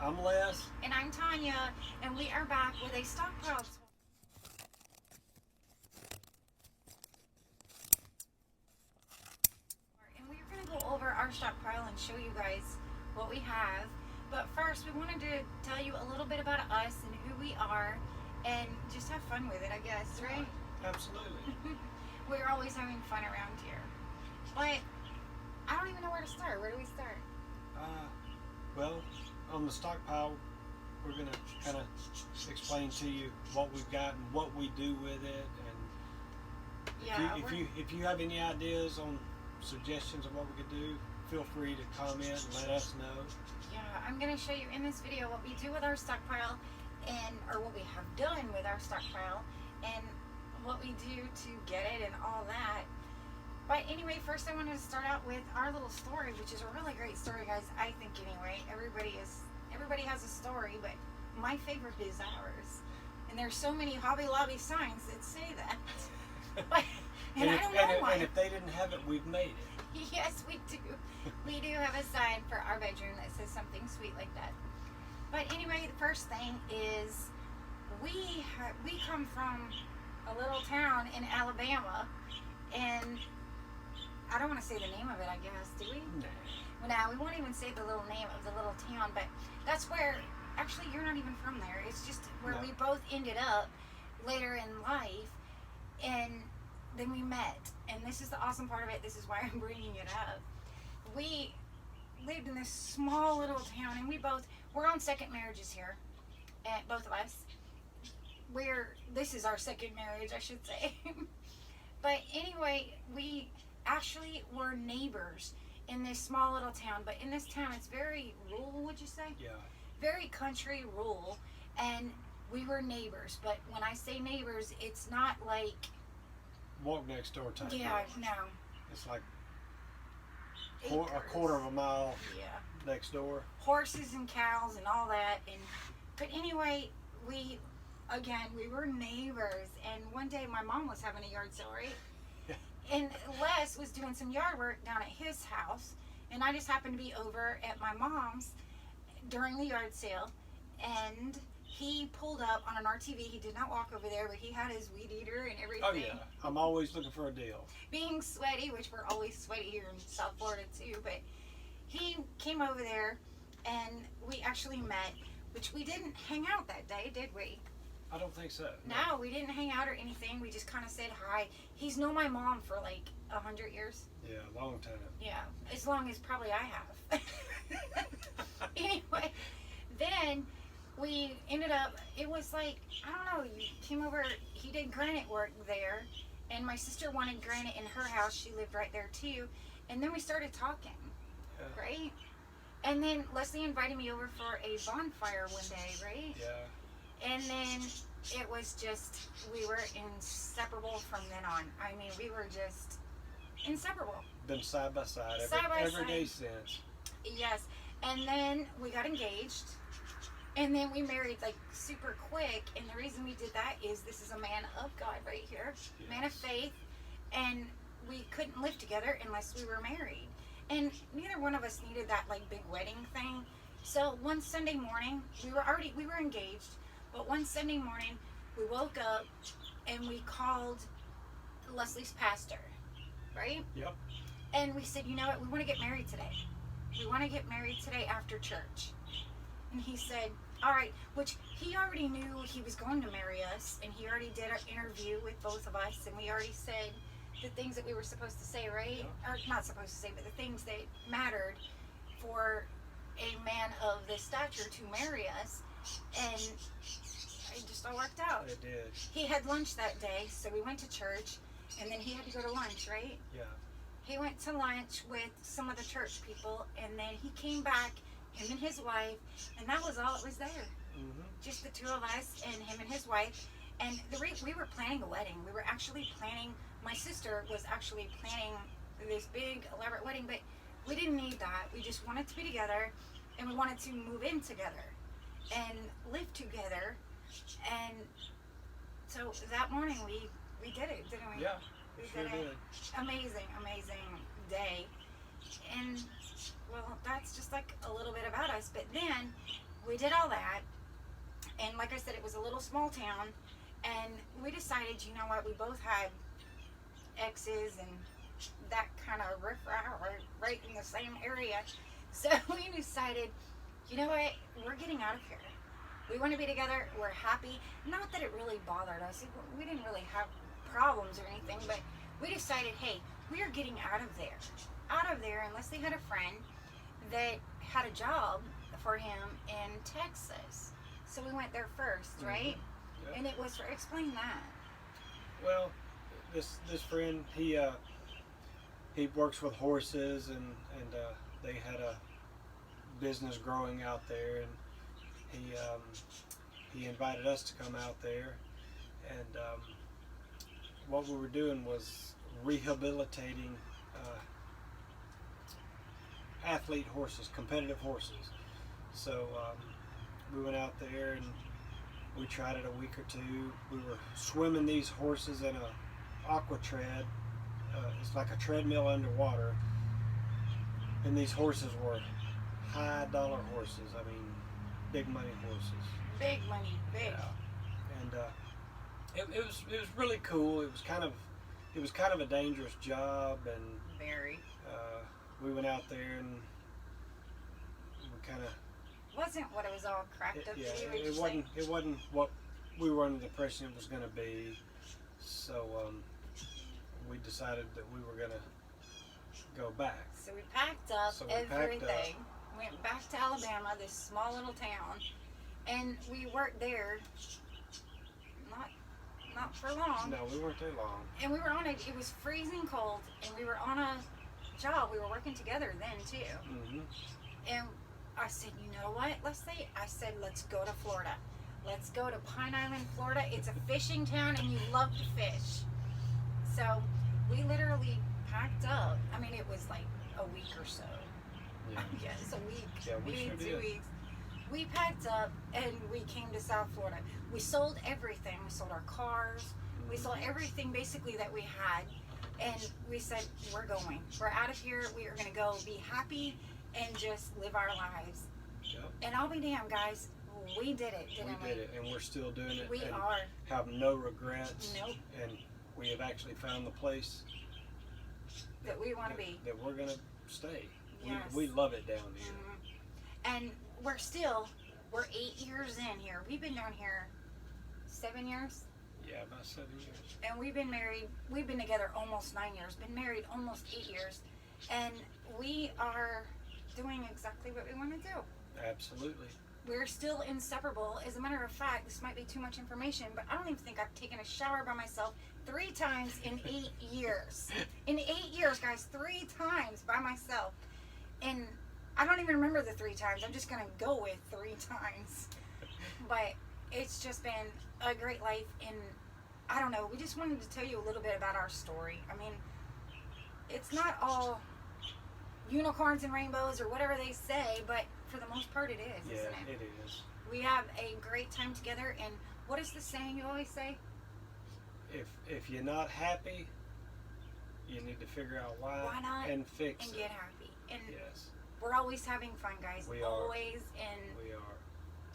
I'm Les. And I'm Tanya, and we are back with a stockpile tour. And we're going to go over our stockpile and show you guys what we have. But first, we wanted to tell you a little bit about us and who we are, and just have fun with it, I guess, right? Absolutely. We're always having fun around here. But I don't even know where to start. Where do we start? Well, on the stockpile, we're going to kind of explain to you what we've got and what we do with it. And Yeah, if you have any ideas on suggestions of what we could do, feel free to comment and let us know. Yeah, I'm going to show you in this video what we do with our stockpile, or what we have done with our stockpile, and what we do to get it and all that. But anyway, first I wanted to start out with our little story, which is a really great story, guys. I think anyway. Everybody has a story, but my favorite is ours. And there's so many Hobby Lobby signs that say that. and I don't know why. And if they didn't have it, we've made it. Yes, we do. We do have a sign for our bedroom that says something sweet like that. But anyway, the first thing is we come from a little town in Alabama, and I don't want to say the name of it, I guess, do we? No. Well, now, we won't even say the little name of the little town, but that's where, actually, you're not even from there. It's just where we both ended up later in life, and then we met. And this is the awesome part of it. This is why I'm bringing it up. We lived in this small little town, and we're on second marriages here, and both of us. This is our second marriage, I should say. But anyway, we actually were neighbors in this small little town, but in this town it's very rural, would you say? Yeah. Very country rural, and we were neighbors. But when I say neighbors, it's not like walk next door type. Yeah, deal. no. It's like a Acres. quarter of a mile Yeah. next door. Horses and cows and all that, but anyway, we were neighbors, and one day my mom was having a yard sale, right? And Les was doing some yard work down at his house, and I just happened to be over at my mom's during the yard sale, and he pulled up on an RTV. He did not walk over there, but he had his weed eater and everything. Oh yeah, I'm always looking for a deal. Being sweaty, which we're always sweaty here in South Florida too, but he came over there, and we actually met, which we didn't hang out that day, did we? I don't think so. No, we didn't hang out or anything. We just kind of said hi. He's known my mom for like 100 years. Yeah, a long time. Yeah, as long as probably I have. Anyway, then we ended up, it was like, I don't know, you came over, he did granite work there, and my sister wanted granite in her house. She lived right there too. And then we started talking, right? And then Leslie invited me over for a bonfire one day, right? Yeah. And then it was just, we were inseparable from then on. I mean, we were just inseparable. Been side by side every day since. Yes. And then we got engaged. And then we married like super quick. And the reason we did that is this is a man of God right here. Yes. Man of faith. And we couldn't live together unless we were married. And neither one of us needed that like big wedding thing. So one Sunday morning, we were engaged. But one Sunday morning, we woke up and we called Leslie's pastor, right? Yep. And we said, you know what, we want to get married today. We want to get married today after church. And he said, all right, which he already knew he was going to marry us, and he already did our interview with both of us, and we already said the things that we were supposed to say, right? Yeah. Or not supposed to say, but the things that mattered for a man of this stature to marry us. And it just all worked out. It did. He had lunch that day, so we went to church, and then he had to go to lunch, right? Yeah. He went to lunch with some of the church people, and then he came back, him and his wife, and that was all that was there. Mm-hmm. Just the two of us and him and his wife. And we were planning a wedding. We were actually planning, my sister was actually planning this big elaborate wedding, but we didn't need that. We just wanted to be together, and we wanted to move in together and live together. And so that morning we did it, didn't we? Yeah, we sure did. Amazing day. And well, that's just like a little bit about us. But then we did all that, and like I said, it was a little small town, and we decided, you know what, we both had exes and that kind of right in the same area. So we decided, you know what, we're getting out of here. We want to be together. We're happy. Not that it really bothered us. We didn't really have problems or anything, but we decided, hey, we are getting out of there. Out of there, unless they had a friend that had a job for him in Texas. So we went there first, right? Yep. And it was for, explain that. Well, this friend, he works with horses, and they had a business growing out there, and he invited us to come out there, and what we were doing was rehabilitating athlete horses, competitive horses. So we went out there and we tried it a week or two. We were swimming these horses in a aqua tread. It's like a treadmill underwater, and these horses were high dollar horses. I mean, big money horses. Big money, big. Yeah. And it was really cool. It was kind of a dangerous job, and Very. we went out there and we kind of Wasn't what it was all cracked up to be. it wasn't what we were under the impression it was going to be. So we decided that we were going to go back. So we packed up So we packed everything, went back to Alabama, this small little town, and we worked there. Not for long. No, we weren't there long. And we were on it was freezing cold, and we were on a job. We were working together then too. Mm-hmm. And I said, you know what? I said, let's go to Florida. Let's go to Pine Island, Florida. It's a fishing town, and you love to fish. So we literally packed up. I mean, it was like a week or so. Yeah. Yes, a week. Yeah, we maybe sure 2 did. weeks. We packed up and we came to South Florida. We sold everything. We sold our cars. We sold everything basically that we had. And we said, we're going. We're out of here. We are going to go be happy and just live our lives. Yep. And I'll be damned, guys. We did it, didn't we? We did it, and we're still doing it. We and are. have no regrets. Nope. And we have actually found the place That we want to be. that we're going to stay. Yes. We love it down here. And we're 8 years in here. We've been down here 7 years. Yeah, about 7 years. And we've been married, we've been together almost 9 years, been married almost 8 years. And we are doing exactly what we want to do. Absolutely. We're still inseparable. As a matter of fact, this might be too much information, but I don't even think I've taken a shower by myself 3 times in 8 years. In 8 years, guys, 3 times by myself. And I don't even remember the 3 times. I'm just going to go with 3 times. But it's just been a great life. And I don't know, we just wanted to tell you a little bit about our story. I mean, it's not all unicorns and rainbows or whatever they say, but for the most part it is, isn't it? Yeah, it is. We have a great time together, and what is the saying you always say? If you're not happy, you need to figure out Why not? and fix And it. get happy. And Yes, we're always having fun, guys. We are. Always, and we are.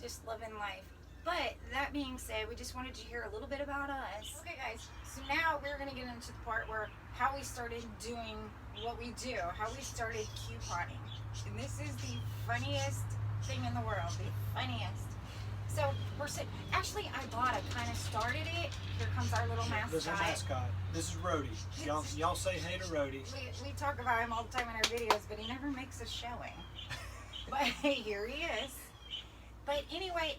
just living life. But that being said, we just wanted to hear a little bit about us. Okay, guys. So now we're gonna get into the part where how we started doing what we do, how we started couponing, and this is the funniest thing in the world, the funniest. So we're sitting. Actually, I kind of started it. Here comes our little mascot. This is our mascot. This is Rhodey. Y'all say hey to Rhodey. We talk about him all the time in our videos, but he never makes a showing. But here he is. But anyway,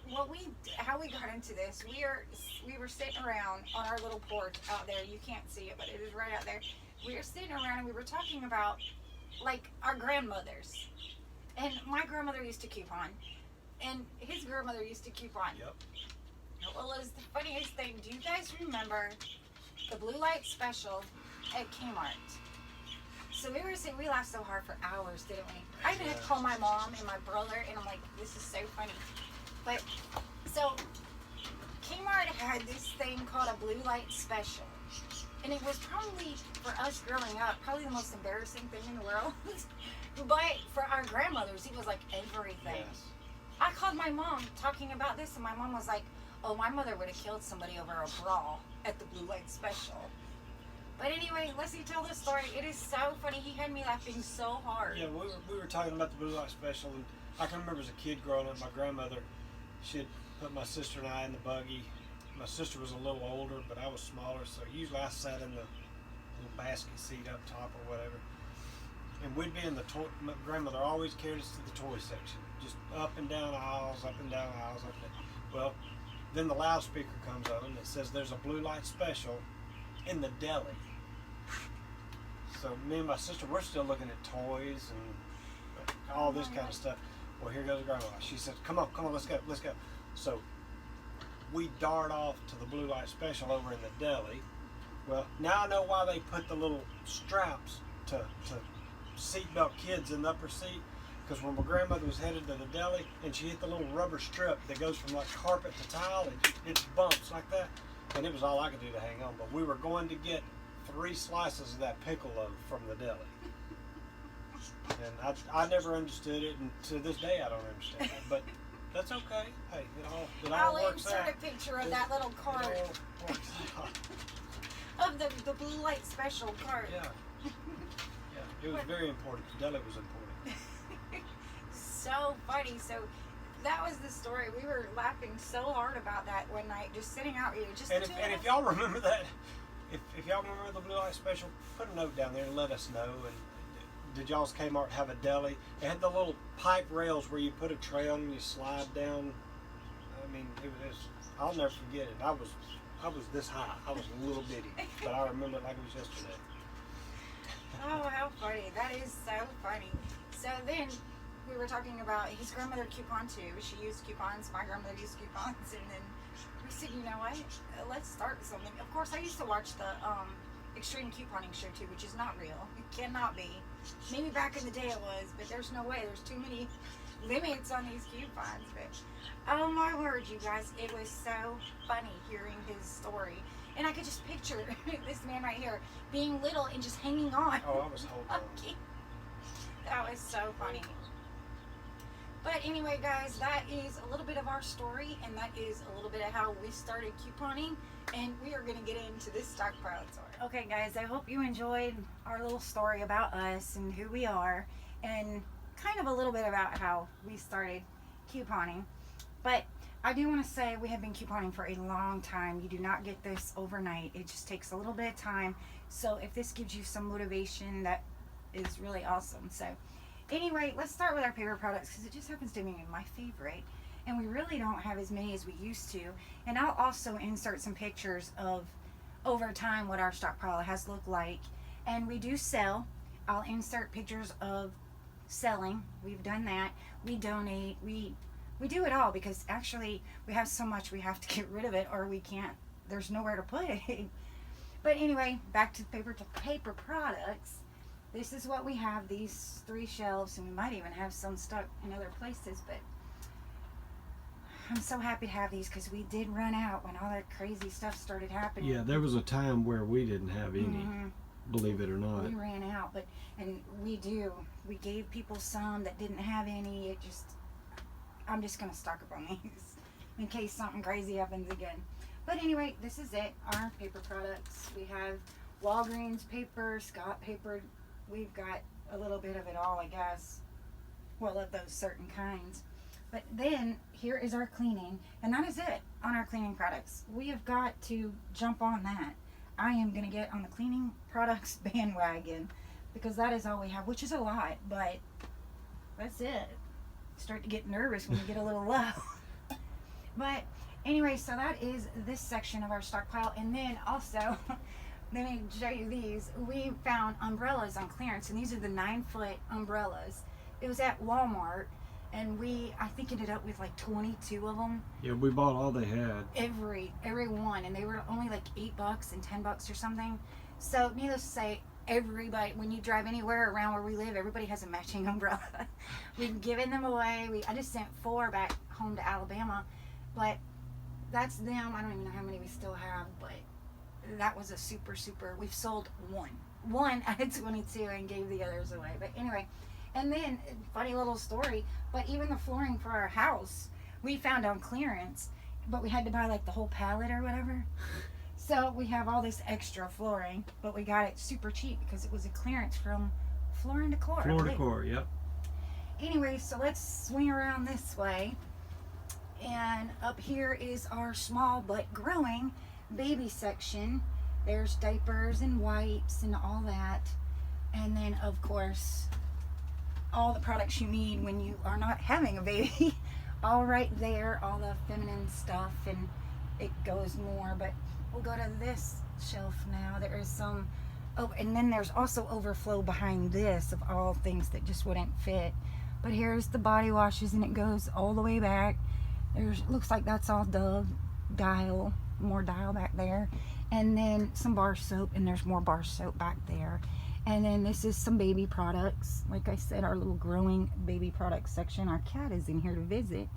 how we got into this, we were sitting around on our little porch out there. You can't see it, but it is right out there. We were sitting around and we were talking about like our grandmothers. And my grandmother used to coupon, and his grandmother used to coupon. Yep. Well, it was the funniest thing. Do you guys remember the blue light special at Kmart? So we laughed so hard for hours, didn't we? I even had to call my mom and my brother, and I'm like, this is so funny. But, so, Kmart had this thing called a blue light special. And it was probably, for us growing up, probably the most embarrassing thing in the world. But for our grandmothers, it was like everything. Yes. I called my mom talking about this, and my mom was like, "Oh, my mother would have killed somebody over a bra at the Blue Light Special." But anyway, let's tell this story. It is so funny. He had me laughing so hard. Yeah, we were talking about the Blue Light Special, and I can remember as a kid growing up, my grandmother, she'd put my sister and I in the buggy. My sister was a little older, but I was smaller, so usually I sat in the little basket seat up top or whatever. And we'd be in the toy. My grandmother always carried us to the toy section, just up and down aisles, up and down aisles, up and down. Well, then the loudspeaker comes on and it says there's a Blue Light Special in the deli. So me and my sister, we're still looking at toys and all this kind of stuff. Well, here goes grandma. She says, come on, let's go. So we dart off to the Blue Light Special over in the deli. Well, now I know why they put the little straps to seatbelt kids in the upper seat. Because when my grandmother was headed to the deli and she hit the little rubber strip that goes from like carpet to tile, it bumps like that. And it was all I could do to hang on. But we were going to get 3 slices of that pickle loaf from the deli. And I never understood it, and to this day I don't understand it. But that's okay. Hey, it all works out. I'll insert a picture of that little cart. It all works out. Of the Blue Light Special cart. Yeah. Yeah, it was very important. The deli was important. So funny. So that was the story. We were laughing so hard about that one night, just sitting out here. And if y'all remember that, if y'all remember the Blue Light Special, put a note down there and let us know. And did y'all's Kmart have a deli? It had the little pipe rails where you put a tray on and you slide down. I mean, it was. I'll never forget it. I was this high. I was a little bitty, but I remember it like it was yesterday. Oh, how funny. That is so funny. So then we were talking about his grandmother coupon too. She used coupons. My grandmother used coupons. And then we said, you know what? Let's start something. Of course, I used to watch the Extreme Couponing show too, which is not real. It cannot be. Maybe back in the day it was, but there's no way. There's too many limits on these coupons. But oh my word, you guys, it was so funny hearing his story. And I could just picture this man right here being little and just hanging on. Oh, I was holding on. That was so funny. But anyway, guys, that is a little bit of our story, and that is a little bit of how we started couponing. And we are going to get into this stockpile tour. Okay, guys, I hope you enjoyed our little story about us and who we are, and kind of a little bit about how we started couponing. But I do want to say we have been couponing for a long time. You do not get this overnight. It just takes a little bit of time. So if this gives you some motivation, that is really awesome. So anyway, let's start with our paper products because it just happens to be my favorite. And we really don't have as many as we used to. And I'll also insert some pictures of over time what our stockpile has looked like. And we do sell. I'll insert pictures of selling. We've done that. We donate. We do it all because actually we have so much we have to get rid of it or we can't. There's nowhere to put it. But anyway, back to paper products. This is what we have, these 3 shelves, and we might even have some stuck in other places, but I'm so happy to have these because we did run out when all that crazy stuff started happening. Yeah, there was a time where we didn't have any, believe it or not. We ran out, and we gave people some that didn't have any. I'm just going to stock up on these in case something crazy happens again. But anyway, this is it, our paper products. We have Walgreens paper, Scott paper. We've got a little bit of it all, I guess. Well, of those certain kinds. But then here is our cleaning, and that is it on our cleaning products. We have got to jump on that. I am going to get on the cleaning products bandwagon because that is all we have, which is a lot, but that's it. Start to get nervous when you get a little low. But anyway, so that is this section of our stockpile. And then also, let me show you these. We found umbrellas on clearance, and these are the 9-foot umbrellas. It was at Walmart, and I think ended up with like 22 of them. Yeah, we bought all they had. Every one, and they were only like $8 and $10 or something. So needless to say, everybody, when you drive anywhere around where we live, everybody has a matching umbrella. We've given them away. I just sent 4 back home to Alabama, but that's them. I don't even know how many we still have, but that was a super, we've sold one out of 22 and gave the others away. But anyway, And then, funny little story, but even the flooring for our house, we found on clearance, but we had to buy like the whole pallet or whatever. So we have all this extra flooring, but we got it super cheap because it was a clearance from Floor and Decor. Floor and Decor, yep. Anyway, so let's swing around this way. And up here is our small but growing baby section. There's diapers and wipes and all that. And then, of course, all the products you need when you are not having a baby. All right there, all the feminine stuff, and it goes more. But we'll go to this shelf now. There is some, oh, and then there's also overflow behind this of all things that just wouldn't fit. But here's the body washes, and it goes all the way back. There's, looks like that's all Dove, Dial, more Dial back there. And then some bar soap, and there's more bar soap back there. And then this is some baby products. Like I said, our little growing baby product section. Our cat is in here to visit.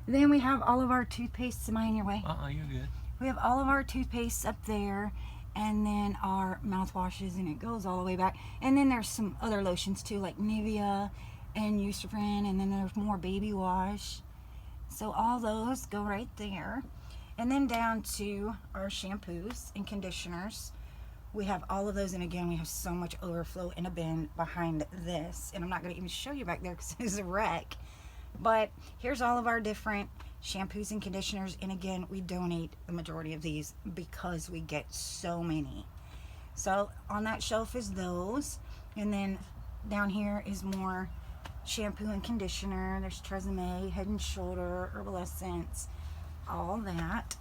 Then we have all of our toothpastes. Am I in your way? You're good. We have all of our toothpastes up there. And then our mouthwashes, and it goes all the way back. And then there's some other lotions too, like Nivea and Eucerin. And then there's more baby wash. So all those go right there. And then down to our shampoos and conditioners. We have all of those, and again, we have so much overflow in a bin behind this. And I'm not going to even show you back there because it's a wreck. But here's all of our different shampoos and conditioners. And again, we donate the majority of these because we get so many. So on that shelf is those. And then down here is more shampoo and conditioner. There's Tresemme, Head and Shoulder, Herbal Essence, all that.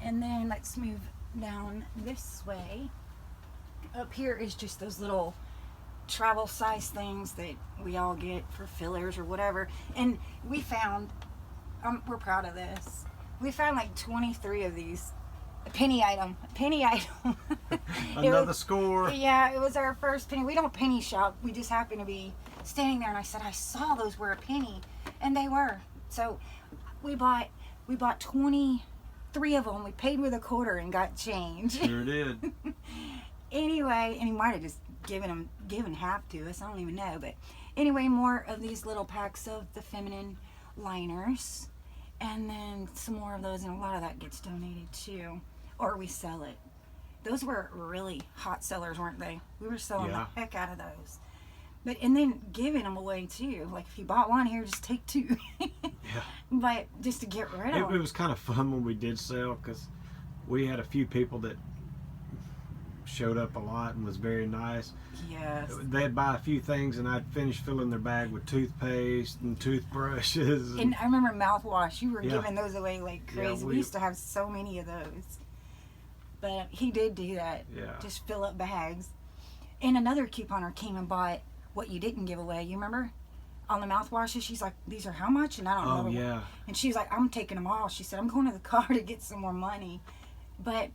And then let's move down this way. Up here is just those little travel size things that we all get for fillers or whatever. And we found, we're proud of this, we found like 23 of these. A penny item. Another score. Yeah, it was our first penny. We don't penny shop. We just happened to be standing there, and I said, I saw those were a penny, and they were. So we bought 23 of them. We paid with a quarter and got change. Sure did. Anyway, and he might have just given half to us. I don't even know. But anyway, more of these little packs of the feminine liners. And then some more of those, and a lot of that gets donated too. Or we sell it. Those were really hot sellers, weren't they? We were selling the heck out of those. But, and then giving them away too. Like if you bought one here, just take two. Yeah. But just to get rid of them. It was kind of fun when we did sell, because we had a few people that showed up a lot and was very nice. Yes. They'd buy a few things, and I'd finish filling their bag with toothpaste and toothbrushes. And I remember mouthwash. You were giving those away like crazy. Yeah, we used to have so many of those. But he did do that. Yeah. Just fill up bags. And another couponer came and bought what you didn't give away. You remember? On the mouthwashes, she's like, these are how much? And I don't know. Oh, yeah. And she's like, I'm taking them all. She said, I'm going to the car to get some more money. But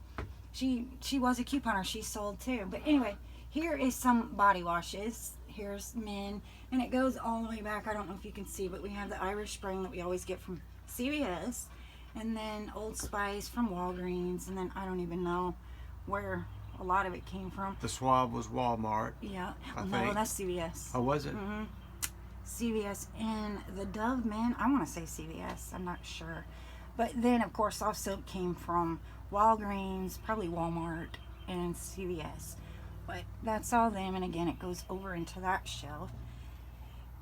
she was a couponer. She sold too. But anyway, here is some body washes. Here's men. And it goes all the way back. I don't know if you can see, but we have the Irish Spring that we always get from CVS. And then Old Spice from Walgreens. And then I don't even know where a lot of it came from. The swab was Walmart. Yeah. I No, think. that's CVS. Oh, was it? Mm-hmm. CVS. And the Dove men, I want to say CVS. I'm not sure. But then, of course, soft soap came from Walgreens, probably Walmart, and CVS. But that's all them. And again, it goes over into that shelf.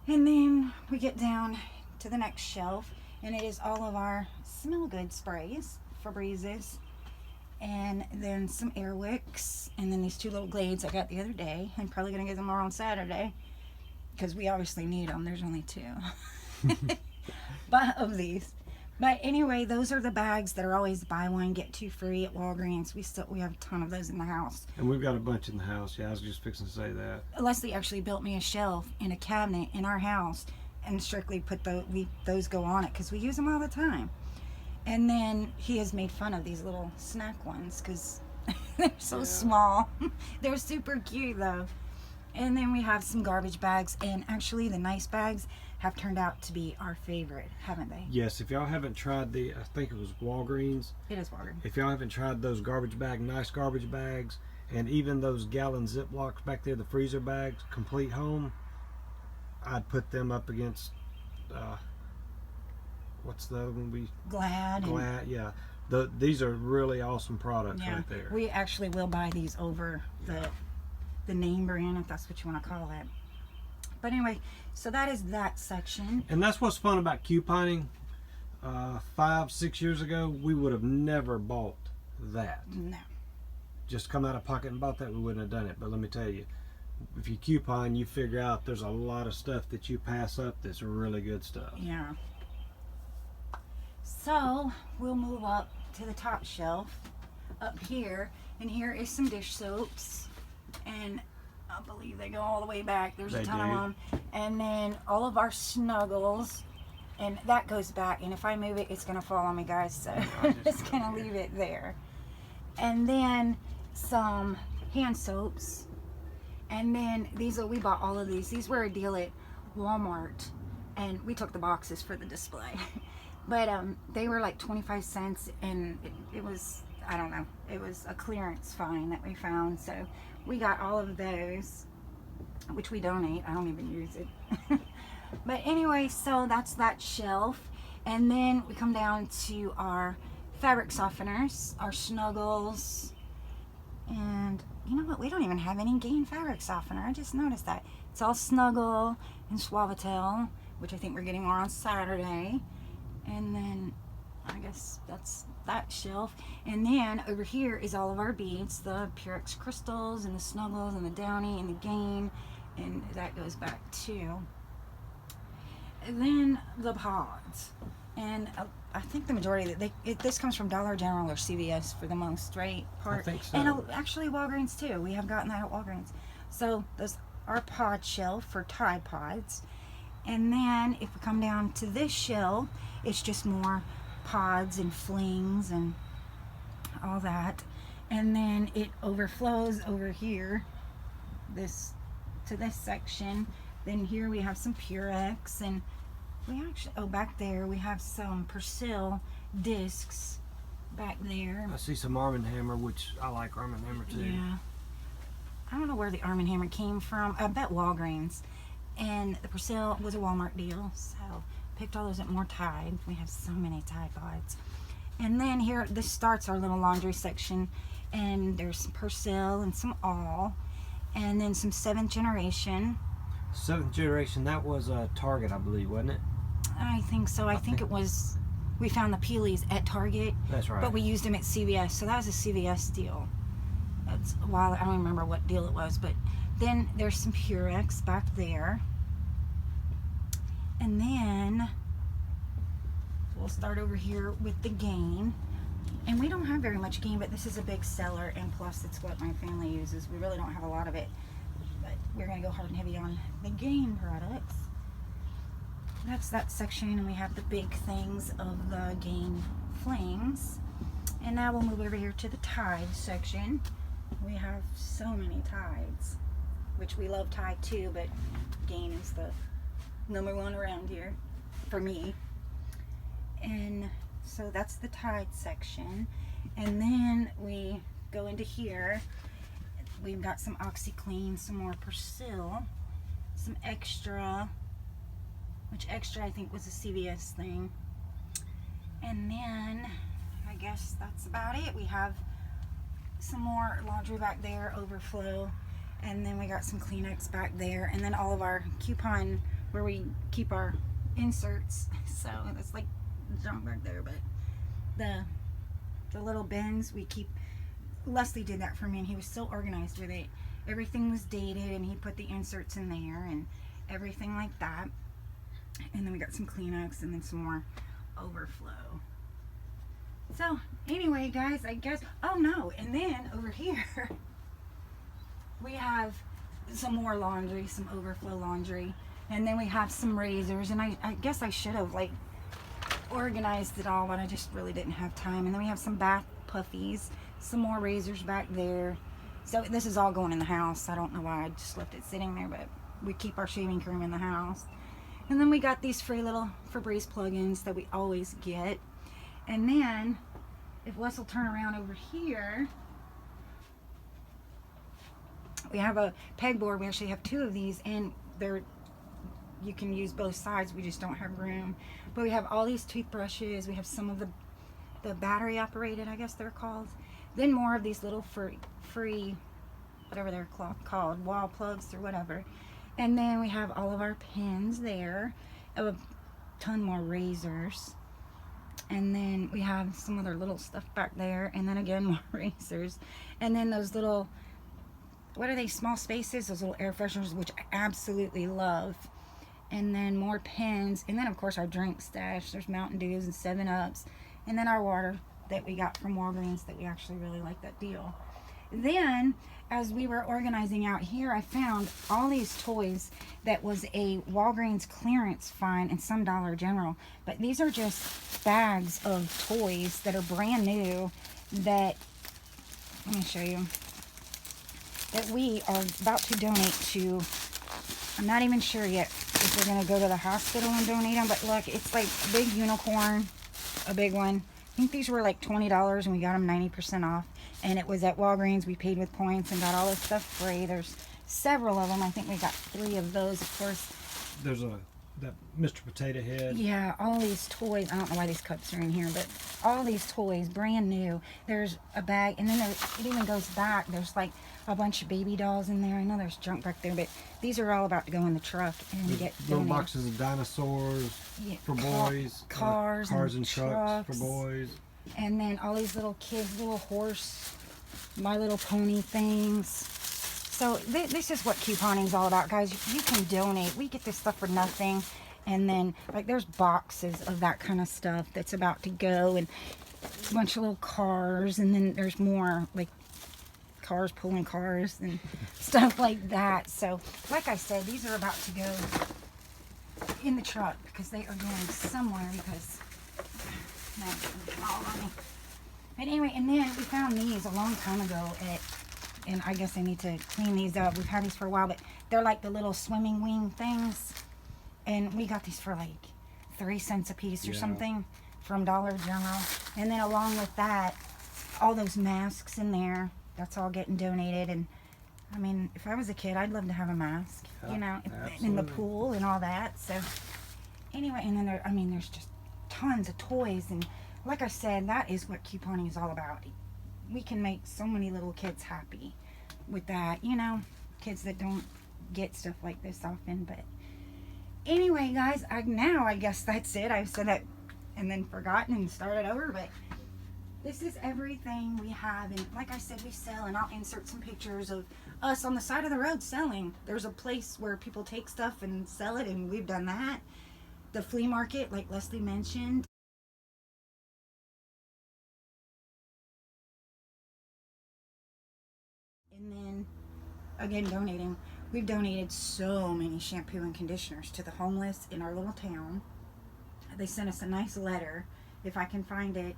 And then we get down to the next shelf. And it is all of our smell good sprays, Febrezes. And then some air wicks. And then these two little Glades I got the other day. I'm probably going to get them more on Saturday, because we obviously need them. There's only two but of these. But anyway, those are the bags that are always buy one, get two free at Walgreens. We have a ton of those in the house. And we've got a bunch in the house. Yeah, I was just fixing to say that. Leslie actually built me a shelf in a cabinet in our house and strictly put those go on it because we use them all the time. And then he has made fun of these little snack ones because they're so small. They're super cute though. And then we have some garbage bags, and actually the nice bags have turned out to be our favorite, haven't they? Yes, if y'all haven't tried I think it was Walgreens. It is Walgreens. If y'all haven't tried those nice garbage bags, and even those gallon Ziplocs back there, the freezer bags, Complete Home, I'd put them up against what's the other one Glad. Glad, yeah. These are really awesome products right there. We actually will buy these over the name brand, if that's what you want to call it. But anyway, so that is that section. And that's what's fun about couponing. 5-6 years ago, we would have never bought that. No. Just come out of pocket and bought that, we wouldn't have done it. But let me tell you, if you coupon, you figure out there's a lot of stuff that you pass up that's really good stuff. Yeah. So we'll move up to the top shelf up here, and here is some dish soaps, and I believe they go all the way back. There's a ton of them, and then all of our Snuggles, and that goes back, and if I move it, it's gonna fall on me, guys, so I'm just gonna leave it there. And then some hand soaps, and then we bought all of these were a deal at Walmart, and we took the boxes for the display. But they were like 25 cents, and it was, I don't know, it was a clearance find that we found. So we got all of those, which we donate. I don't even use it. But anyway, so that's that shelf. And then we come down to our fabric softeners, our Snuggles. And you know what? We don't even have any Gain fabric softener. I just noticed that. It's all Snuggle and Suavitel, which I think we're getting more on Saturday. And then I guess that's that shelf. And then over here is all of our beads, the Purex crystals and the Snuggles and the Downy and the Gain, and that goes back too. And then the pods, and I think the majority of this comes from Dollar General or CVS for the most, right? I think so. And actually Walgreens too. We have gotten that at Walgreens. So those our pod shelf for Tide Pods. And then if we come down to this shelf, it's just more pods and flings and all that. And then it overflows over here to this section. Then here we have some Purex, and we actually, back there we have some Persil discs back there. I see some Arm & Hammer, which I like Arm & Hammer too. Yeah. I don't know where the Arm & Hammer came from. I bet Walgreens. And the Persil was a Walmart deal, so picked all those at more Tide. We have so many Tide Pods. And then here, this starts our little laundry section, and there's some Persil and some All, and then some 7th Generation. 7th Generation, that was a Target, I believe, wasn't it? I think so. I think it was, we found the Peelies at Target. That's right. But we used them at CVS, so that was a CVS deal. That's a while, I don't remember what deal it was, but then there's some Purex back there. And then we'll start over here with the Gain. And we don't have very much Gain, but this is a big seller, and plus it's what my family uses. We really don't have a lot of it, but we're going to go hard and heavy on the Gain products. That's that section, and we have the big things of the Gain flings. And now we'll move over here to the Tide section. We have so many Tides, which we love Tide too, but Gain is the #1 around here for me. And so that's the Tide section. And then we go into here. We've got some OxyClean, some more Persil, some Extra, which Extra I think was a CVS thing. And then I guess that's about it. We have some more laundry back there, Overflow, and then we got some Kleenex back there, and then all of our coupon where we keep our inserts. So it's like junk back there, but the little bins we keep. Leslie did that for me, and he was so organized with it. Everything was dated, and he put the inserts in there and everything like that. And then we got some Kleenex and then some more Overflow. So anyway, guys, I guess, oh no, and then over here we have some more laundry, some Overflow laundry, and then we have some razors, and I guess I should have like organized it all, but I just really didn't have time. And then we have some bath puffies, some more razors back there. So this is all going in the house. I don't know why I just left it sitting there, but we keep our shaving cream in the house. And then we got these free little Febreze plugins that we always get. And then if Wes will turn around over here, we have a pegboard. We actually have 2 of these, and they're you can use both sides. We just don't have room. But we have all these toothbrushes. We have some of the battery operated, I guess they're called. Then more of these little free whatever they're called, wall plugs or whatever. And then we have all of our pins there, a ton more razors. And then we have some other little stuff back there, and then again more razors. And then those little, what are they, small spaces, those little air fresheners, which I absolutely love. And then more pens, and then of course our drink stash. There's Mountain Dews and 7-Ups, and then our water that we got from Walgreens that we actually really like that deal. Then as we were organizing out here, I found all these toys that was a Walgreens clearance find and some Dollar General, but these are just bags of toys that are brand new that, let me show you, that we are about to donate to. I'm not even sure yet if we're going to go to the hospital and donate them, but look, it's like a big unicorn, a big one. I think these were like $20 and we got them 90% off. And it was at Walgreens. We paid with points and got all this stuff free. There's several of them. I think we got 3 of those, of course. There's that Mr. Potato Head. Yeah, all these toys. I don't know why these cups are in here, but all these toys, brand new. There's a bag, and then it even goes back. There's like a bunch of baby dolls in there. I know there's junk back there, but these are all about to go in the truck and get little donated. boxes of dinosaurs for boys. Cars and trucks for boys. And then all these little kids, little horse, My Little Pony things. So this is what couponing is all about, guys. You can donate. We get this stuff for nothing. And then, like, there's boxes of that kind of stuff that's about to go. And a bunch of little cars. And then there's more, like, cars pulling cars and stuff like that. So, like I said, these are about to go in the truck because they are going somewhere because... But anyway, and then we found these a long time ago and I guess I need to clean these up. We've had these for a while, but they're like the little swimming wing things. And we got these for like 3 cents a piece or something from Dollar General. And then along with that, all those masks in there, that's all getting donated. And I mean, if I was a kid, I'd love to have a mask, you know, in the pool and all that. So anyway, and then there's just tons of toys, and like I said, that is what couponing is all about. We can make so many little kids happy with that, you know, kids that don't get stuff like this often. But anyway, guys, I guess that's it. I've said that and then forgotten and started over, but this is everything we have. And like I said, we sell, and I'll insert some pictures of us on the side of the road selling. There's a place where people take stuff and sell it, and we've done that. The flea market, like Leslie mentioned. And then, again, donating. We've donated so many shampoo and conditioners to the homeless in our little town. They sent us a nice letter. If I can find it,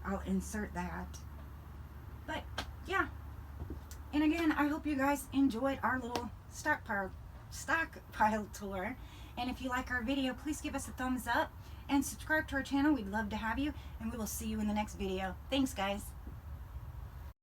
I'll insert that. But, yeah. And again, I hope you guys enjoyed our little stockpile tour. And if you like our video, please give us a thumbs up and subscribe to our channel. We'd love to have you, and we will see you in the next video. Thanks, guys.